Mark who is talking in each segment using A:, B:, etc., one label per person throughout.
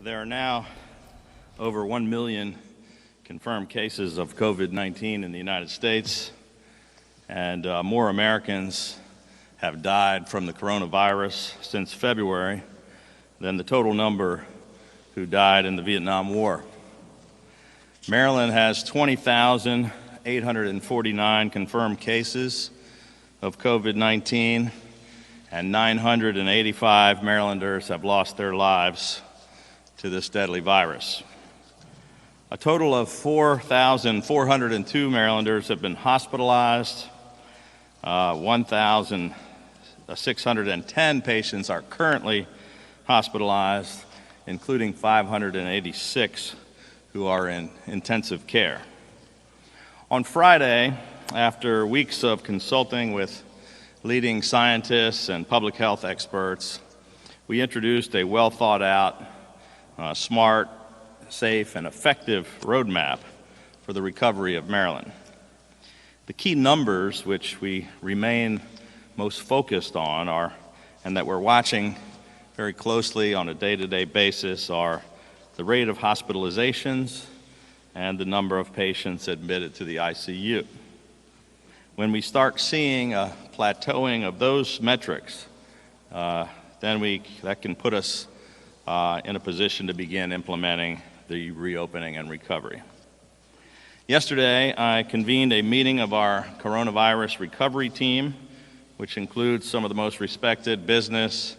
A: There are now over 1 million confirmed cases of COVID-19 in the United States, and more Americans have died from the coronavirus since February than the total number who died in the Vietnam War. Maryland has 20,849 confirmed cases of COVID-19, and 985 Marylanders have lost their lives to this deadly virus. A total of 4,402 Marylanders have been hospitalized. 1,610 patients are currently hospitalized, including 586 who are in intensive care. On Friday, after weeks of consulting with leading scientists and public health experts, we introduced a well-thought-out, smart, safe, and effective roadmap for the recovery of Maryland. The key numbers which we remain most focused on and that we're watching very closely on a day-to-day basis are the rate of hospitalizations and the number of patients admitted to the ICU. When we start seeing a plateauing of those metrics, that can put us in a position to begin implementing the reopening and recovery. Yesterday, I convened a meeting of our coronavirus recovery team, which includes some of the most respected business,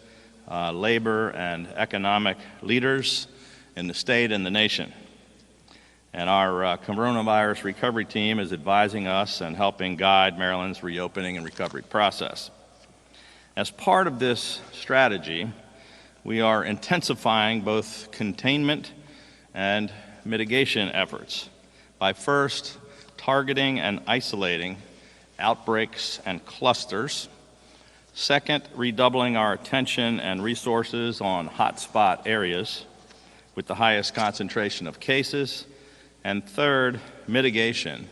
A: labor, and economic leaders in the state and the nation. And our coronavirus recovery team is advising us and helping guide Maryland's reopening and recovery process. As part of this strategy, we are intensifying both containment and mitigation efforts by first targeting and isolating outbreaks and clusters, second, redoubling our attention and resources on hotspot areas with the highest concentration of cases, and third, mitigation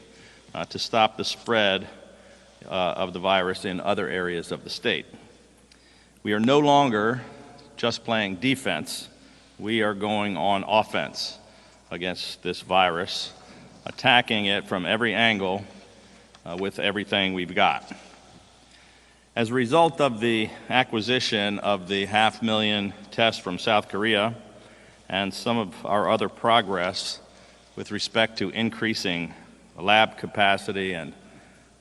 A: to stop the spread of the virus in other areas of the state. We are no longer just playing defense. We are going on offense against this virus, attacking it from every angle with everything we've got. As a result of the acquisition of the 500,000 tests from South Korea and some of our other progress with respect to increasing lab capacity and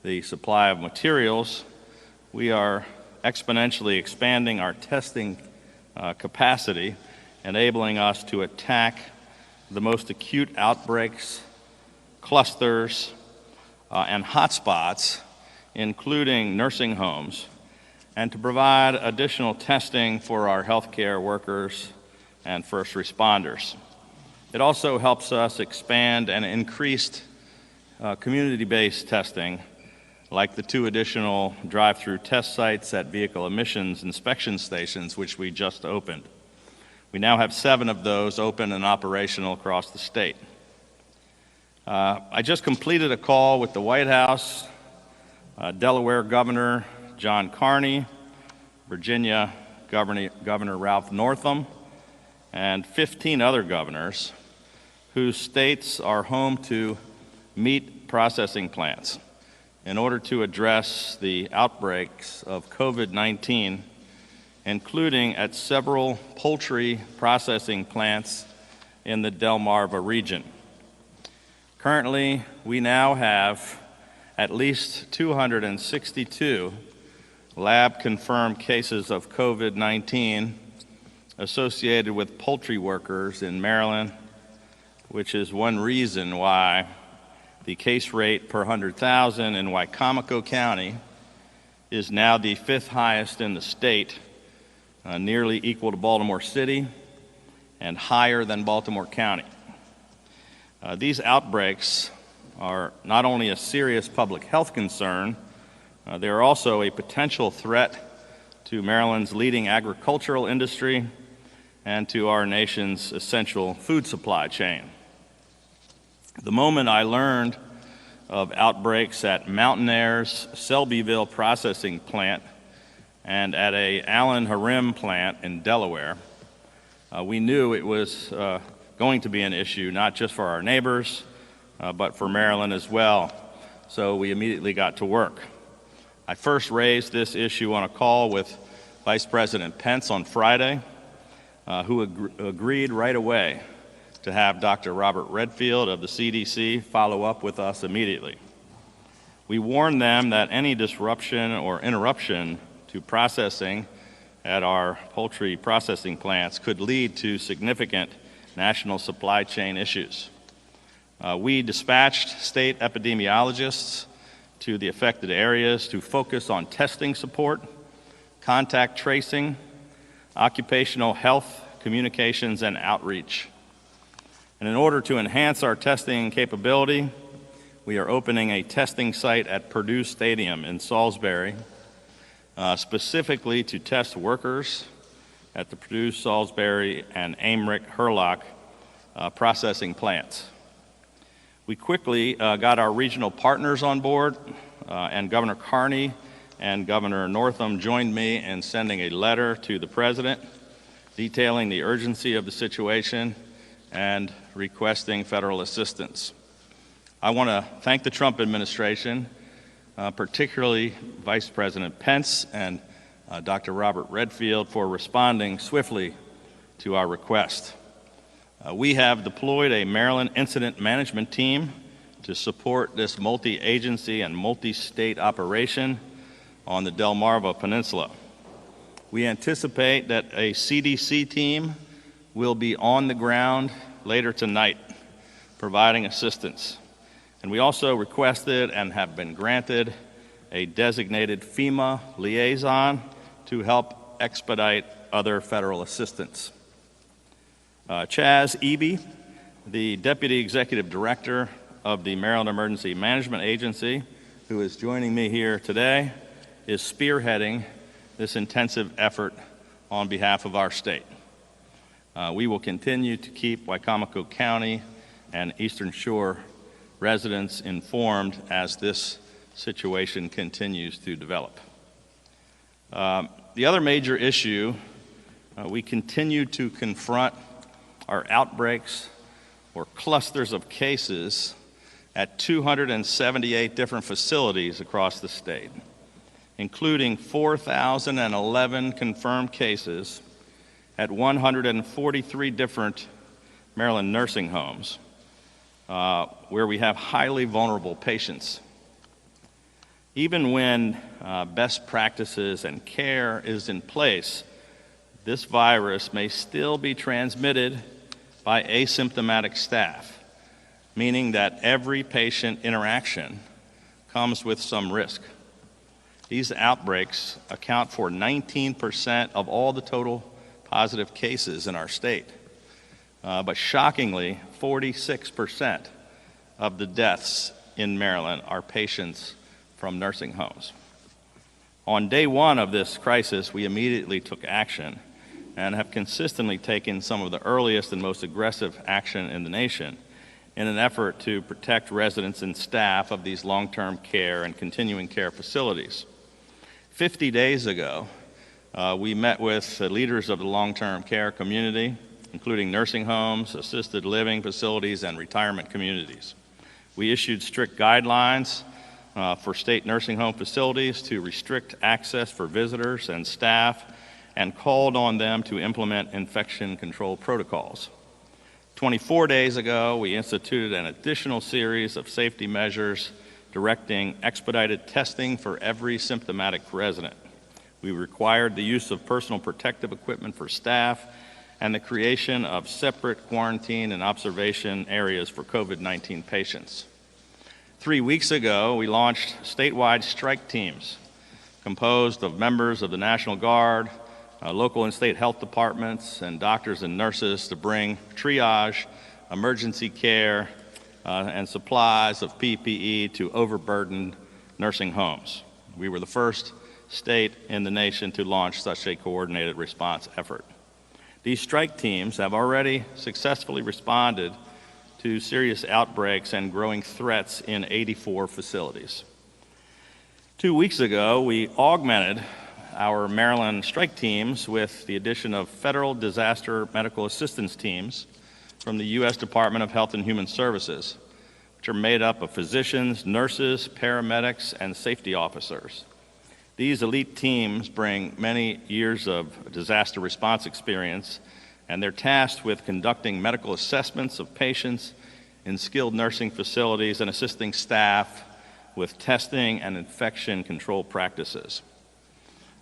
A: the supply of materials, we are exponentially expanding our testing capacity, enabling us to attack the most acute outbreaks, clusters, and hotspots, including nursing homes, and to provide additional testing for our healthcare workers and first responders. It also helps us expand and increase community-based testing, like the 2 additional drive-through test sites at vehicle emissions inspection stations, which we just opened. We now have 7 of those open and operational across the state. I just completed a call with the White House, Delaware Governor John Carney, Virginia Governor Ralph Northam, and 15 other governors whose states are home to meat processing plants in order to address the outbreaks of COVID-19, including at several poultry processing plants in the Delmarva region. Currently, we now have at least 262 lab-confirmed cases of COVID-19 associated with poultry workers in Maryland, which is one reason why the case rate per 100,000 in Wicomico County is now the 5th highest in the state, nearly equal to Baltimore City and higher than Baltimore County. These outbreaks are not only a serious public health concern, they are also a potential threat to Maryland's leading agricultural industry and to our nation's essential food supply chain. The moment I learned of outbreaks at Mountain Air's Selbyville processing plant and at a Allen Harim plant in Delaware, We knew it was going to be an issue, not just for our neighbors, but for Maryland as well. So we immediately got to work. I first raised this issue on a call with Vice President Pence on Friday, who agreed right away to have Dr. Robert Redfield of the CDC follow up with us immediately. We warned them that any disruption or interruption to processing at our poultry processing plants could lead to significant national supply chain issues. We dispatched state epidemiologists to the affected areas to focus on testing support, contact tracing, occupational health, communications, and outreach. And in order to enhance our testing capability, we are opening a testing site at Purdue Stadium in Salisbury, specifically to test workers at the Purdue, Salisbury, and Amherst Hurlock processing plants. We quickly got our regional partners on board, and Governor Carney and Governor Northam joined me in sending a letter to the President detailing the urgency of the situation and requesting federal assistance. I want to thank the Trump administration, particularly Vice President Pence and Dr. Robert Redfield, for responding swiftly to our request. We have deployed a Maryland incident management team to support this multi-agency and multi-state operation on the Delmarva Peninsula. We anticipate that a CDC team will be on the ground later tonight, providing assistance. And we also requested and have been granted a designated FEMA liaison to help expedite other federal assistance. Chaz Eby, the Deputy Executive Director of the Maryland Emergency Management Agency, who is joining me here today, is spearheading this intensive effort on behalf of our state. We will continue to keep Wicomico County and Eastern Shore residents informed as this situation continues to develop. The other major issue, we continue to confront our outbreaks or clusters of cases at 278 different facilities across the state, including 4,011 confirmed cases at 143 different Maryland nursing homes, where we have highly vulnerable patients. Even when best practices and care is in place, this virus may still be transmitted by asymptomatic staff, meaning that every patient interaction comes with some risk. These outbreaks account for 19% of all the total positive cases in our state. But shockingly, 46% of the deaths in Maryland are patients from nursing homes. On day one of this crisis, we immediately took action and have consistently taken some of the earliest and most aggressive action in the nation in an effort to protect residents and staff of these long-term care and continuing care facilities. 50 days ago, we met with the leaders of the long-term care community, including nursing homes, assisted living facilities, and retirement communities. We issued strict guidelines for state nursing home facilities to restrict access for visitors and staff and called on them to implement infection control protocols. 24 days ago, we instituted an additional series of safety measures directing expedited testing for every symptomatic resident. We required the use of personal protective equipment for staff and the creation of separate quarantine and observation areas for COVID-19 patients. 3 weeks ago, we launched statewide strike teams composed of members of the National Guard, local and state health departments, and doctors and nurses to bring triage, emergency care, and supplies of PPE to overburdened nursing homes. We were the first state in the nation to launch such a coordinated response effort. These strike teams have already successfully responded to serious outbreaks and growing threats in 84 facilities. 2 weeks ago, we augmented our Maryland strike teams with the addition of federal disaster medical assistance teams from the U.S. Department of Health and Human Services, which are made up of physicians, nurses, paramedics, and safety officers. These elite teams bring many years of disaster response experience, and they're tasked with conducting medical assessments of patients in skilled nursing facilities and assisting staff with testing and infection control practices.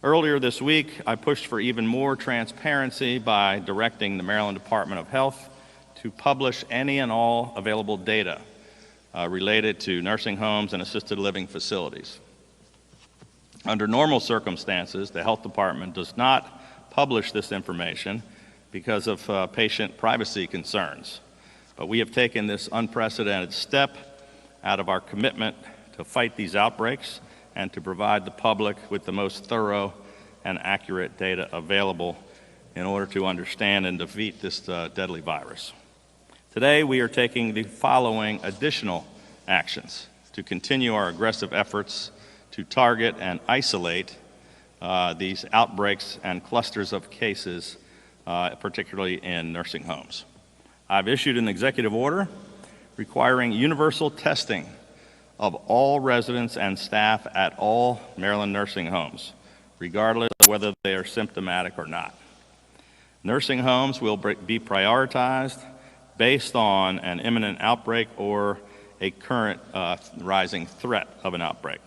A: Earlier this week, I pushed for even more transparency by directing the Maryland Department of Health to publish any and all available data related to nursing homes and assisted living facilities. Under normal circumstances, the Health Department does not publish this information because of patient privacy concerns. But we have taken this unprecedented step out of our commitment to fight these outbreaks and to provide the public with the most thorough and accurate data available in order to understand and defeat this deadly virus. Today, we are taking the following additional actions to continue our aggressive efforts to target and isolate these outbreaks and clusters of cases, particularly in nursing homes. I've issued an executive order requiring universal testing of all residents and staff at all Maryland nursing homes, regardless of whether they are symptomatic or not. Nursing homes will be prioritized based on an imminent outbreak or a current rising threat of an outbreak.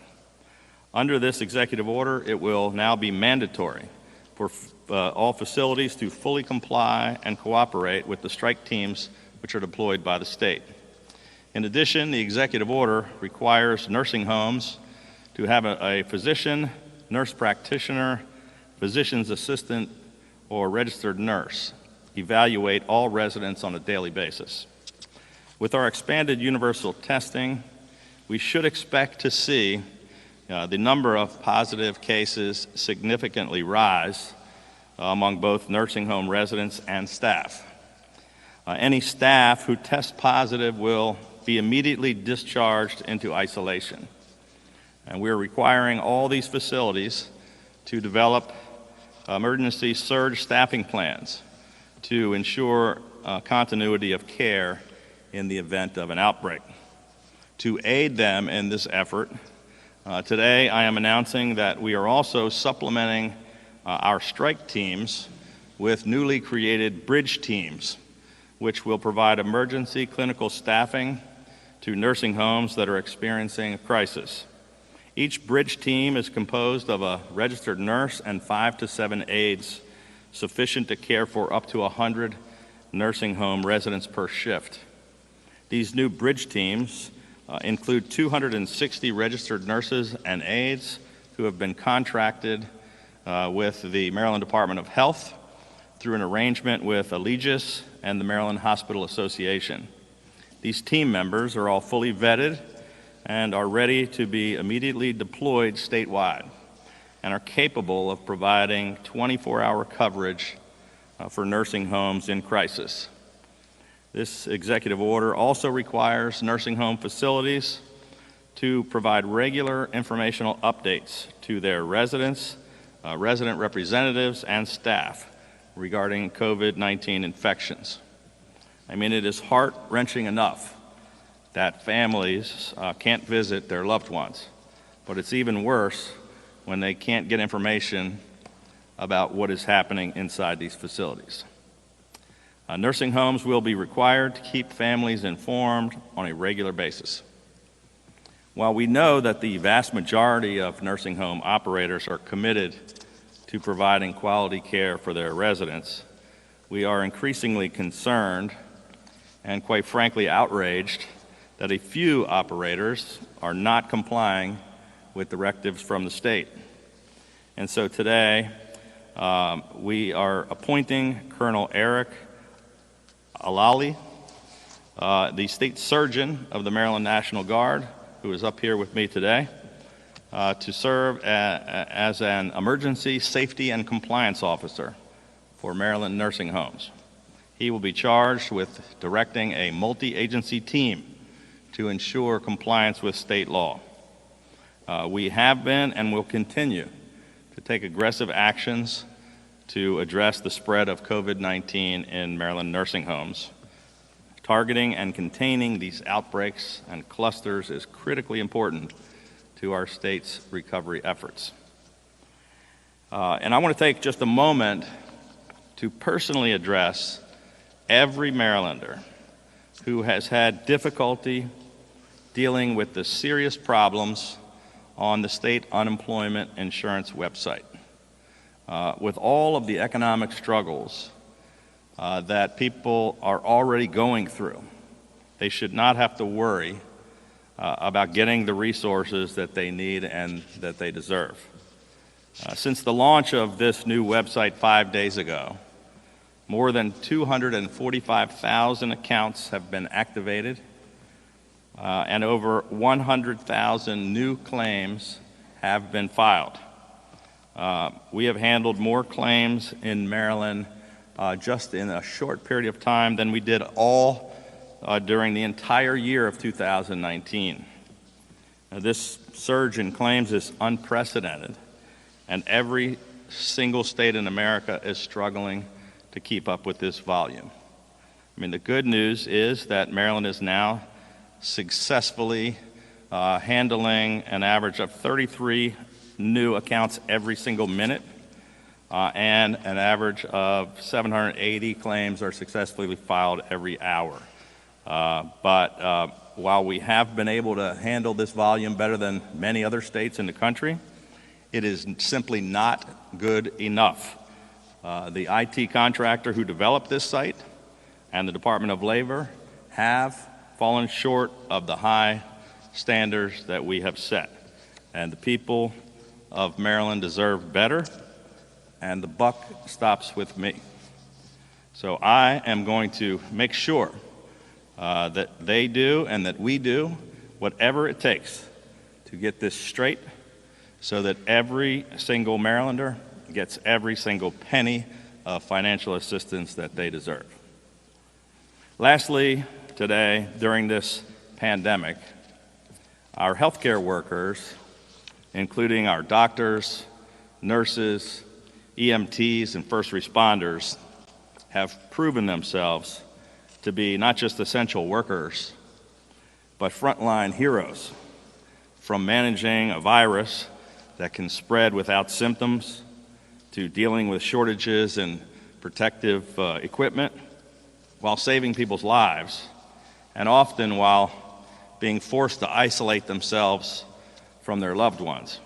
A: Under this executive order, it will now be mandatory for all facilities to fully comply and cooperate with the strike teams which are deployed by the state. In addition, the executive order requires nursing homes to have a physician, nurse practitioner, physician's assistant, or registered nurse evaluate all residents on a daily basis. With our expanded universal testing, we should expect to see the number of positive cases significantly rise among both nursing home residents and staff. Any staff who test positive will be immediately discharged into isolation. And we're requiring all these facilities to develop emergency surge staffing plans to ensure continuity of care in the event of an outbreak. To aid them in this effort, today I am announcing that we are also supplementing our strike teams with newly created bridge teams, which will provide emergency clinical staffing to nursing homes that are experiencing a crisis. Each bridge team is composed of a registered nurse and 5 to 7 aides, sufficient to care for up to 100 nursing home residents per shift. These new bridge teams include 260 registered nurses and aides who have been contracted with the Maryland Department of Health through an arrangement with Allegis and the Maryland Hospital Association. These team members are all fully vetted and are ready to be immediately deployed statewide and are capable of providing 24-hour coverage for nursing homes in crisis. This executive order also requires nursing home facilities to provide regular informational updates to their residents, resident representatives, and staff regarding COVID-19 infections. I mean, it is heart-wrenching enough that families can't visit their loved ones, but it's even worse when they can't get information about what is happening inside these facilities. Nursing homes will be required to keep families informed on a regular basis. While we know that the vast majority of nursing home operators are committed to providing quality care for their residents, we are increasingly concerned and quite frankly outraged that a few operators are not complying with directives from the state. And so today, we are appointing Colonel Eric Alali, the state surgeon of the Maryland National Guard, who is up here with me today, to serve as an emergency safety and compliance officer for Maryland nursing homes. He will be charged with directing a multi-agency team to ensure compliance with state law. We have been and will continue to take aggressive actions to address the spread of COVID-19 in Maryland nursing homes. Targeting and containing these outbreaks and clusters is critically important to our state's recovery efforts. And I want to take just a moment to personally address every Marylander who has had difficulty dealing with the serious problems on the state unemployment insurance website. With all of the economic struggles that people are already going through, they should not have to worry about getting the resources that they need and that they deserve. Since the launch of this new website 5 days ago, more than 245,000 accounts have been activated, and over 100,000 new claims have been filed. We have handled more claims in Maryland just in a short period of time than we did all during the entire year of 2019. This surge in claims is unprecedented, and every single state in America is struggling to keep up with this volume. I mean, the good news is that Maryland is now successfully handling an average of 33 new accounts every single minute, and an average of 780 claims are successfully filed every hour. But while we have been able to handle this volume better than many other states in the country, it is simply not good enough. The IT contractor who developed this site and the Department of Labor have fallen short of the high standards that we have set. And the people of Maryland deserve better, and the buck stops with me. So I am going to make sure that they do and that we do whatever it takes to get this straight so that every single Marylander gets every single penny of financial assistance that they deserve. Lastly, today, during this pandemic, our healthcare workers, including our doctors, nurses, EMTs, and first responders, have proven themselves to be not just essential workers, but frontline heroes, from managing a virus that can spread without symptoms to dealing with shortages in protective equipment while saving people's lives, and often while being forced to isolate themselves from their loved ones.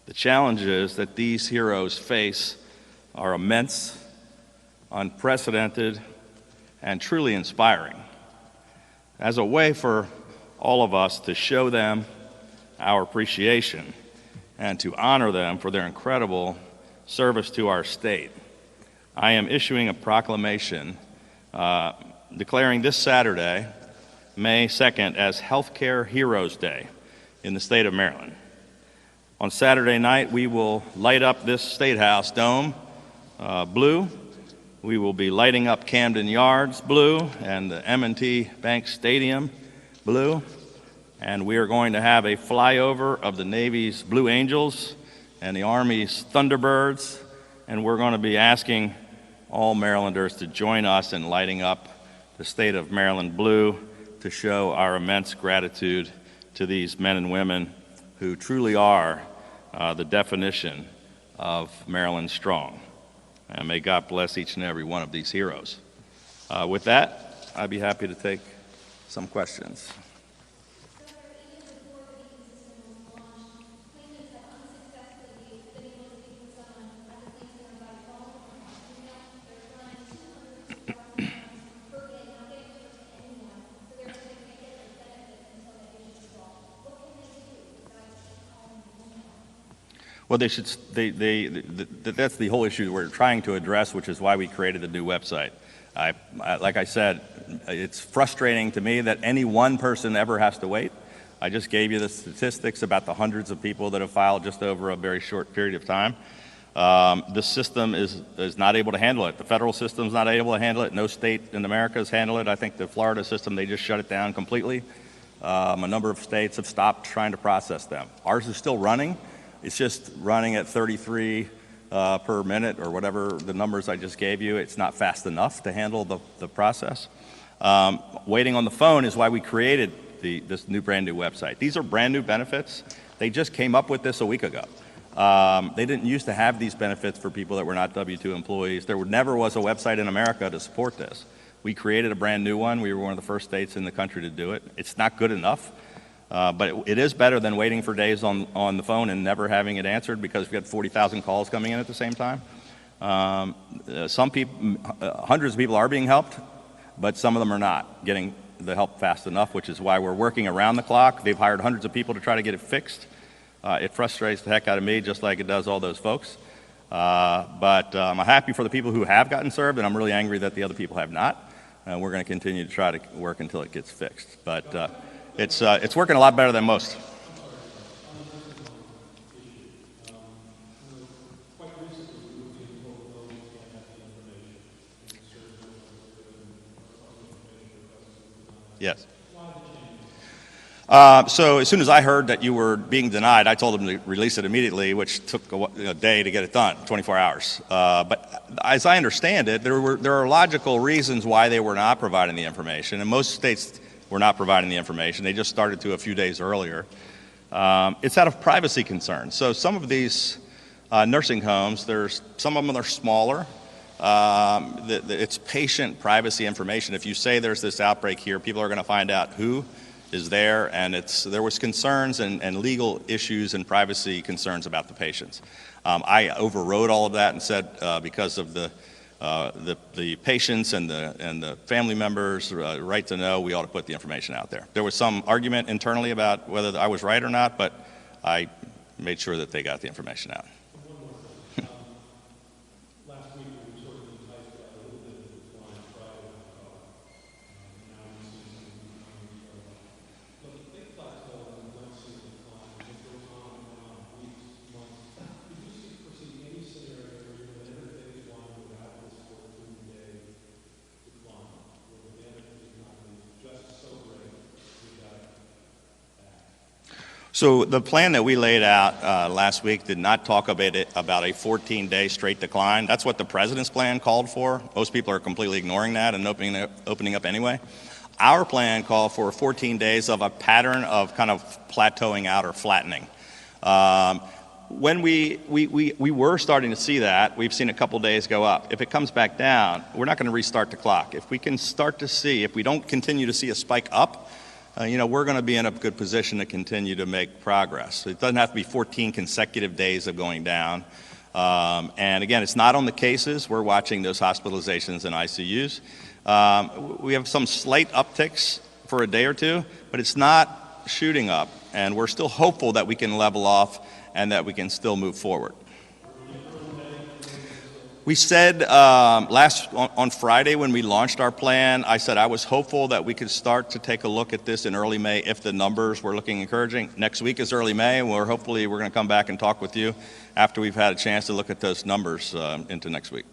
A: The challenges that these heroes face are immense, unprecedented, and truly inspiring. As a way for all of us to show them our appreciation and to honor them for their incredible service to our state, I am issuing a proclamation declaring this Saturday, May 2nd, as Healthcare Heroes Day in the state of Maryland. On Saturday night, we will light up this State House dome blue. We will be lighting up Camden Yards blue and the M&T Bank Stadium blue. And we are going to have a flyover of the Navy's Blue Angels and the Army's Thunderbirds. And we're going to be asking all Marylanders to join us in lighting up the state of Maryland blue to show our immense gratitude to these men and women who truly are the definition of Maryland strong. And may God bless each and every one of these heroes. With that, I'd be happy to take some questions. Well, that's the whole issue we're trying to address, which is why we created the new website. Like I said, it's frustrating to me that any one person ever has to wait. I just gave you the statistics about the hundreds of people that have filed just over a very short period of time. The system is not able to handle it. The federal system's not able to handle it. No state in America has handled it. I think the Florida system, they just shut it down completely. A number of states have stopped trying to process them. Ours is still running. It's just running at 33 per minute or whatever the numbers I just gave you. It's not fast enough to handle the process. Waiting on the phone is why we created this brand new website. These are brand new benefits. They just came up with this a week ago. They didn't used to have these benefits for people that were not W-2 employees. There never was a website in America to support this. We created a brand new one. We were one of the first states in the country to do it. It's not good enough, but it is better than waiting for days on the phone and never having it answered because we had 40,000 calls coming in at the same time. Some people, hundreds of people are being helped, but some of them are not getting the help fast enough, which is why we're working around the clock. They've hired hundreds of people to try to get it fixed. It frustrates the heck out of me, just like it does all those folks. But I'm happy for the people who have gotten served, and I'm really angry that the other people have not. And we're going to continue to try to work until it gets fixed. But it's working a lot better than most. Yes. So as soon as I heard that you were being denied, I told them to release it immediately, which took a day to get it done, 24 hours. But as I understand it, there are logical reasons why they were not providing the information, and most states were not providing the information. They just started to a few days earlier. It's out of privacy concerns. So some of these nursing homes, some of them are smaller. It's patient privacy information. If you say there's this outbreak here, people are going to find out who is there, and there was concerns and legal issues and privacy concerns about the patients. I overrode all of that and said because of the patients and the family members' right to know, we ought to put the information out there. There was some argument internally about whether I was right or not, but I made sure that they got the information out. So the plan that we laid out last week did not talk about a 14-day straight decline. That's what the president's plan called for. Most people are completely ignoring that and opening up anyway. Our plan called for 14 days of a pattern of kind of plateauing out or flattening. When we were starting to see that, we've seen a couple days go up. If it comes back down, we're not going to restart the clock. If we can start to see, if we don't continue to see a spike up, we're going to be in a good position to continue to make progress. It doesn't have to be 14 consecutive days of going down. And again, it's not on the cases. We're watching those hospitalizations and ICUs. We have some slight upticks for a day or two, but it's not shooting up. And we're still hopeful that we can level off and that we can still move forward. We said on Friday when we launched our plan, I said I was hopeful that we could start to take a look at this in early May if the numbers were looking encouraging. Next week is early May, and we're going to come back and talk with you after we've had a chance to look at those numbers into next week.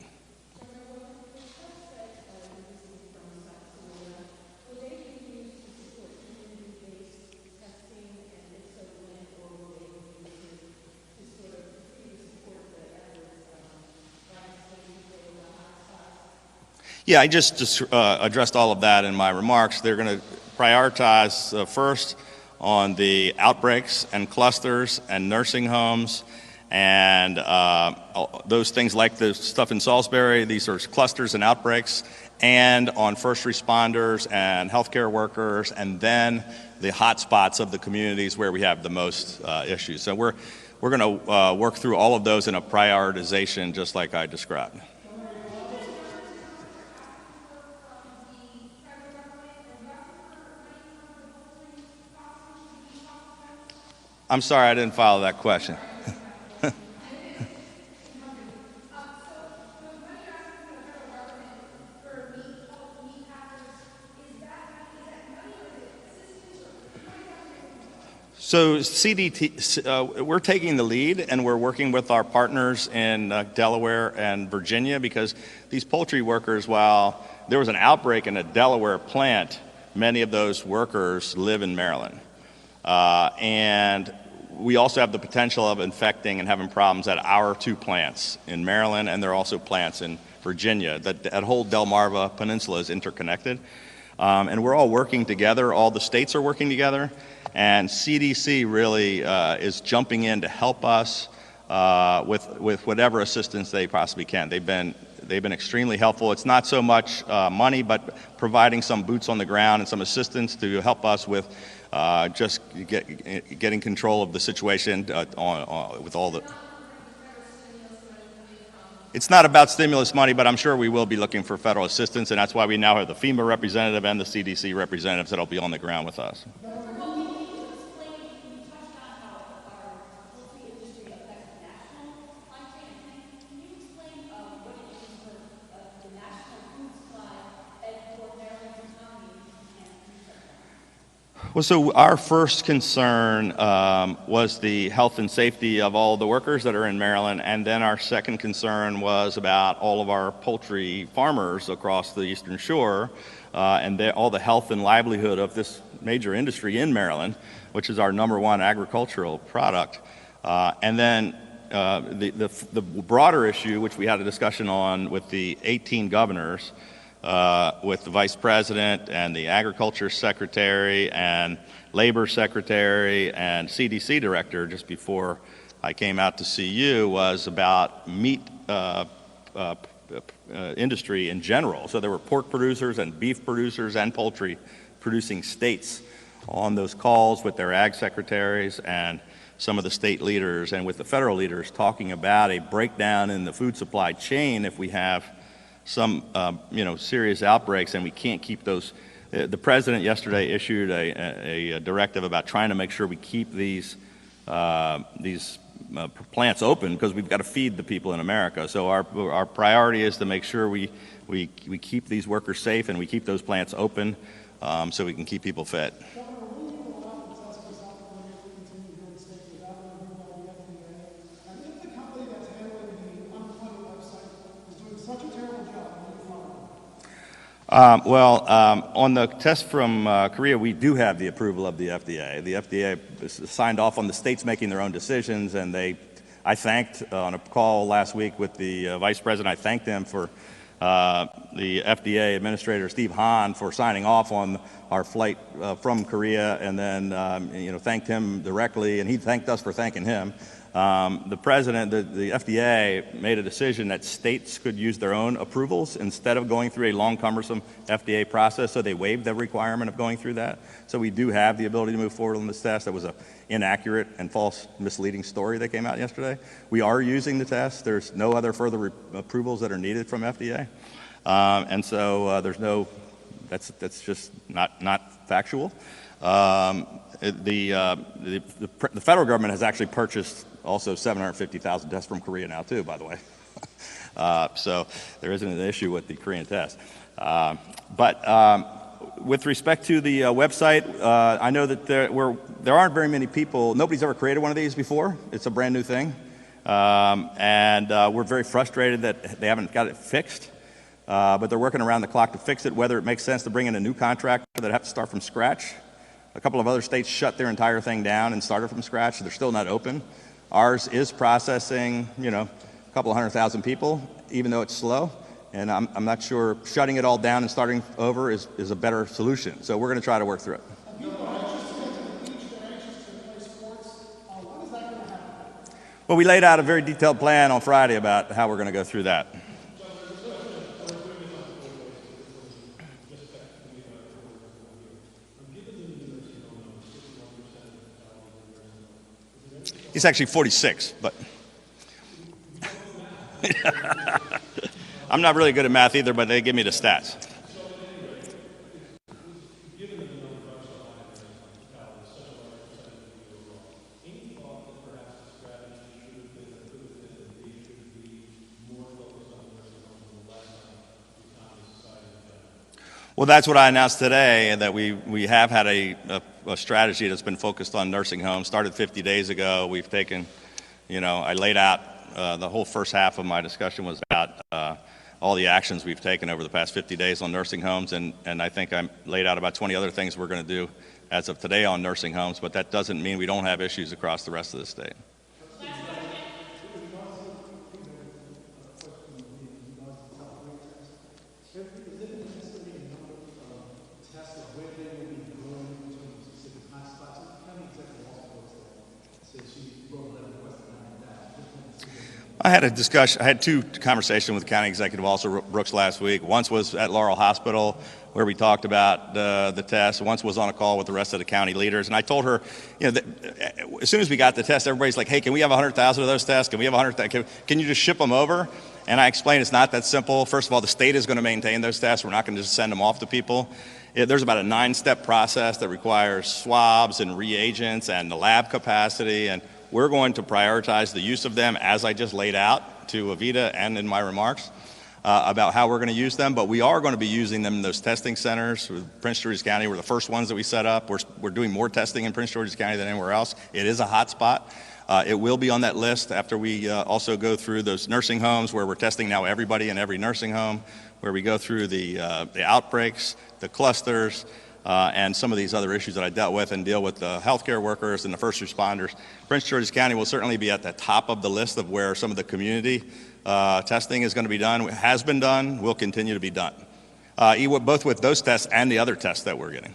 A: Yeah, I just addressed all of that in my remarks. They're going to prioritize first on the outbreaks and clusters and nursing homes and those things like the stuff in Salisbury. These are clusters and outbreaks, and on first responders and healthcare workers, and then the hot spots of the communities where we have the most issues. So we're going to work through all of those in a prioritization just like I described. I'm sorry, I didn't follow that question. So CDT, we're taking the lead, and we're working with our partners in Delaware and Virginia, because these poultry workers, while there was an outbreak in a Delaware plant, many of those workers live in Maryland. And we also have the potential of infecting and having problems at our 2 plants in Maryland, and there are also plants in Virginia. That whole Delmarva Peninsula is interconnected. And we're all working together. All the states are working together. And CDC really is jumping in to help us with whatever assistance they possibly can. They've been extremely helpful. It's not so much money, but providing some boots on the ground and some assistance to help us with just getting control of the situation with all the. It's not about stimulus money, but I'm sure we will be looking for federal assistance, and that's why we now have the FEMA representative and the CDC representatives that'll be on the ground with us. Well, so our first concern was the health and safety of all the workers that are in Maryland, and then our second concern was about all of our poultry farmers across the Eastern Shore and all the health and livelihood of this major industry in Maryland, which is our #1 agricultural product. And then the broader issue, which we had a discussion on with the 18 governors, with the Vice President and the Agriculture Secretary and Labor Secretary and CDC Director just before I came out to see you, was about meat industry in general. So there were pork producers and beef producers and poultry producing states on those calls with their ag secretaries and some of the state leaders and with the federal leaders talking about a breakdown in the food supply chain if we have some serious outbreaks and we can't keep those. The president yesterday issued a directive about trying to make sure we keep these plants open because we've got to feed the people in America. So our priority is to make sure we keep these workers safe and we keep those plants open so we can keep people fed. On the test from Korea, we do have the approval of the FDA. The FDA signed off on the states making their own decisions, and I thanked on a call last week with the Vice President, I thanked them for the FDA Administrator Steve Hahn for signing off on our flight from Korea, and then thanked him directly, and he thanked us for thanking him. The president, the FDA, made a decision that states could use their own approvals instead of going through a long, cumbersome FDA process, so they waived the requirement of going through that. So we do have the ability to move forward on this test. That was an inaccurate and false, misleading story that came out yesterday. We are using the test. There's no other further approvals that are needed from FDA. And so there's no, that's just not factual. The federal government has actually purchased also 750,000 tests from Korea now too, by the way. So there isn't an issue with the Korean test. But with respect to the website, I know that there aren't very many people, nobody's ever created one of these before. It's a brand new thing. And we're very frustrated that they haven't got it fixed. But they're working around the clock to fix it, whether it makes sense to bring in a new contractor that have to start from scratch. A couple of other states shut their entire thing down and started from scratch. So they're still not open. Ours is processing, a couple of 100,000 people, even though it's slow. And I'm not sure shutting it all down and starting over is a better solution. So we're going to try to work through it. Well, we laid out a very detailed plan on Friday about how we're going to go through that. It's actually 46, but I'm not really good at math either, but they give me the stats. Well, that's what I announced today, that we have had a strategy that's been focused on nursing homes. Started 50 days ago. We've taken, I laid out the whole first half of my discussion was about all the actions we've taken over the past 50 days on nursing homes, and I think I laid out about 20 other things we're going to do as of today on nursing homes, but that doesn't mean we don't have issues across the rest of the state. I had two conversations with County Executive Officer Brooks last week. Once was at Laurel Hospital, where we talked about the test. Once was on a call with the rest of the county leaders. And I told her, as soon as we got the test, everybody's like, hey, can we have 100,000 of those tests? Can we have 100,000? Can you just ship them over? And I explained it's not that simple. First of all, the state is going to maintain those tests. We're not going to just send them off to people. There's about a 9-step process that requires swabs and reagents and the lab capacity, and we're going to prioritize the use of them as I just laid out to Evita and in my remarks about how we're going to use them. But we are going to be using them in those testing centers. With Prince George's County were the first ones that we set up. We're doing more testing in Prince George's County than anywhere else. It is a hot spot. It will be on that list after we also go through those nursing homes where we're testing now everybody in every nursing home, where we go through the outbreaks, the clusters, and some of these other issues that I dealt with and deal with the healthcare workers and the first responders. Prince George's County will certainly be at the top of the list of where some of the community testing is going to be done. It has been done, will continue to be done, both with those tests and the other tests that we're getting.